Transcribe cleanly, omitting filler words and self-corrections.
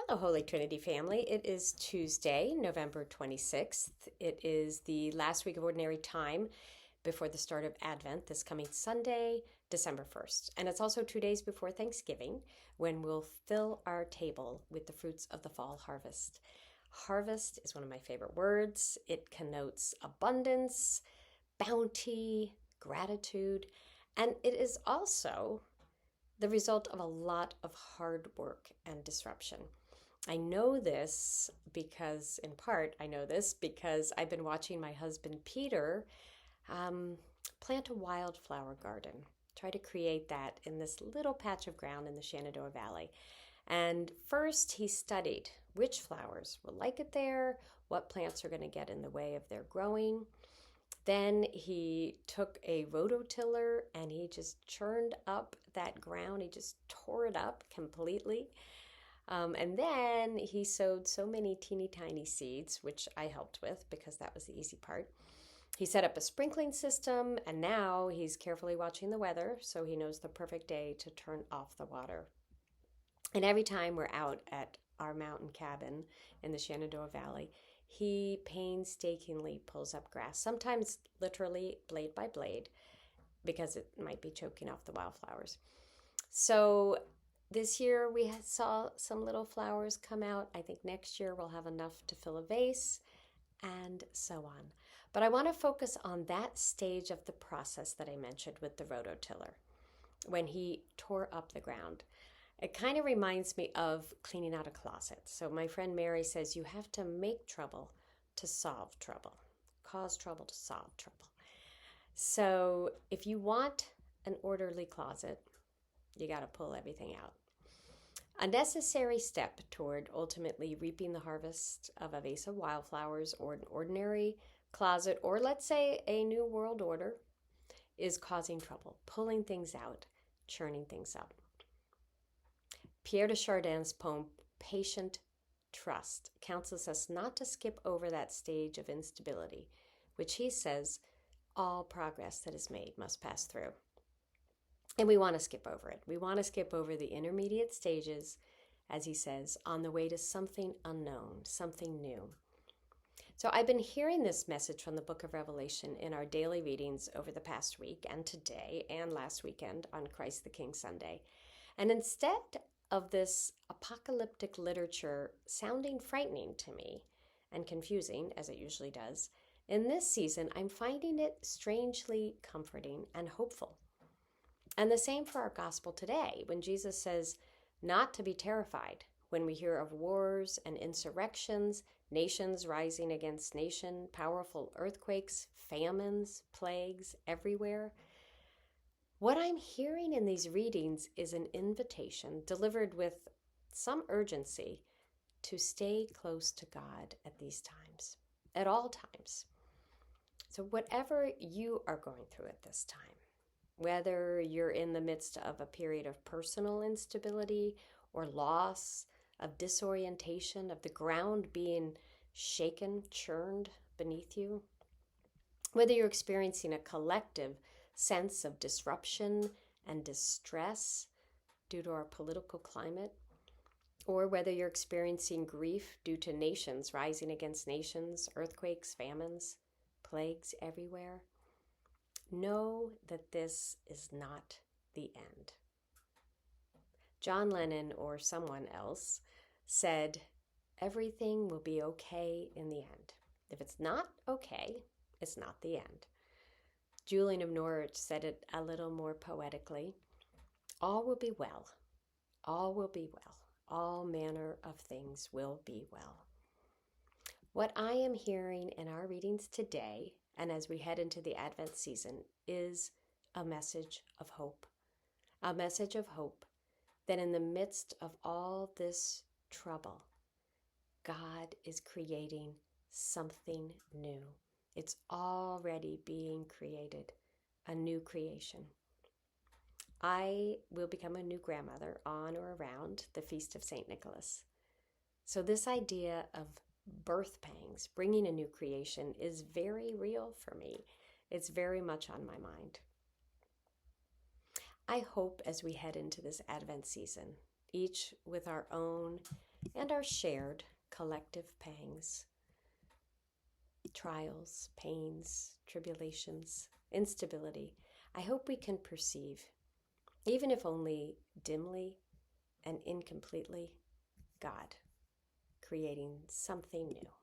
Hello, Holy Trinity family. It is Tuesday, November 26th. It is the last week of Ordinary Time before the start of Advent, this coming Sunday, December 1st. And it's also 2 days before Thanksgiving, when we'll fill our table with the fruits of the fall harvest. Harvest is one of my favorite words. It connotes abundance, bounty, gratitude, and it is also the result of a lot of hard work and disruption. I know this because, in part, I know this because I've been watching my husband Peter plant a wildflower garden, try to create that in this little patch of ground in the Shenandoah Valley. And first he studied which flowers will like it there, what plants are going to get in the way of their growing. Then he took a rototiller and he just churned up that ground. He just tore it up completely. And then he sowed so many teeny tiny seeds, which I helped with because that was the easy part. He set up a sprinkling system, and now he's carefully watching the weather so he knows the perfect day to turn off the water. And every time we're out at our mountain cabin in the Shenandoah Valley, he painstakingly pulls up grass, sometimes literally blade by blade, because it might be choking off the wildflowers. So this year we saw some little flowers come out. I think next year we'll have enough to fill a vase, and so on. But I want to focus on that stage of the process that I mentioned with the rototiller, when he tore up the ground. It kind of reminds me of cleaning out a closet. So my friend Mary says you have to make trouble to solve trouble, cause trouble to solve trouble. So if you want an orderly closet, you got to pull everything out. A necessary step toward ultimately reaping the harvest of a vase of wildflowers or an ordinary closet, or let's say a new world order, is causing trouble, pulling things out, churning things up. Pierre de Chardin's poem, Patient Trust, counsels us not to skip over that stage of instability, which he says all progress that is made must pass through. And we want to skip over it. We want to skip over the intermediate stages, as he says, on the way to something unknown, something new. So I've been hearing this message from the book of Revelation in our daily readings over the past week and today and last weekend on Christ the King Sunday. And instead of this apocalyptic literature sounding frightening to me and confusing, as it usually does, in this season I'm finding it strangely comforting and hopeful. And the same for our gospel today, when Jesus says not to be terrified when we hear of wars and insurrections, nations rising against nation, powerful earthquakes, famines, plagues everywhere. What I'm hearing in these readings is an invitation delivered with some urgency to stay close to God at these times, at all times. So whatever you are going through at this time, whether you're in the midst of a period of personal instability or loss, of disorientation, of the ground being shaken, churned beneath you, whether you're experiencing a collective sense of disruption and distress due to our political climate, or whether you're experiencing grief due to nations rising against nations, earthquakes, famines, plagues everywhere, know that this is not the end. John Lennon or someone else said, everything will be okay in the end. If it's not okay, it's not the end. Julian of Norwich said it a little more poetically, all will be well, all will be well, all manner of things will be well. What I am hearing in our readings today, and as we head into the Advent season, is a message of hope. A message of hope that in the midst of all this trouble, God is creating something new. It's already being created, a new creation. I will become a new grandmother on or around the Feast of St. Nicholas. So this idea of birth pangs, bringing a new creation, is very real for me. It's very much on my mind. I hope as we head into this Advent season, each with our own and our shared collective pangs, trials, pains, tribulations, instability, I hope we can perceive, even if only dimly and incompletely, God creating something new.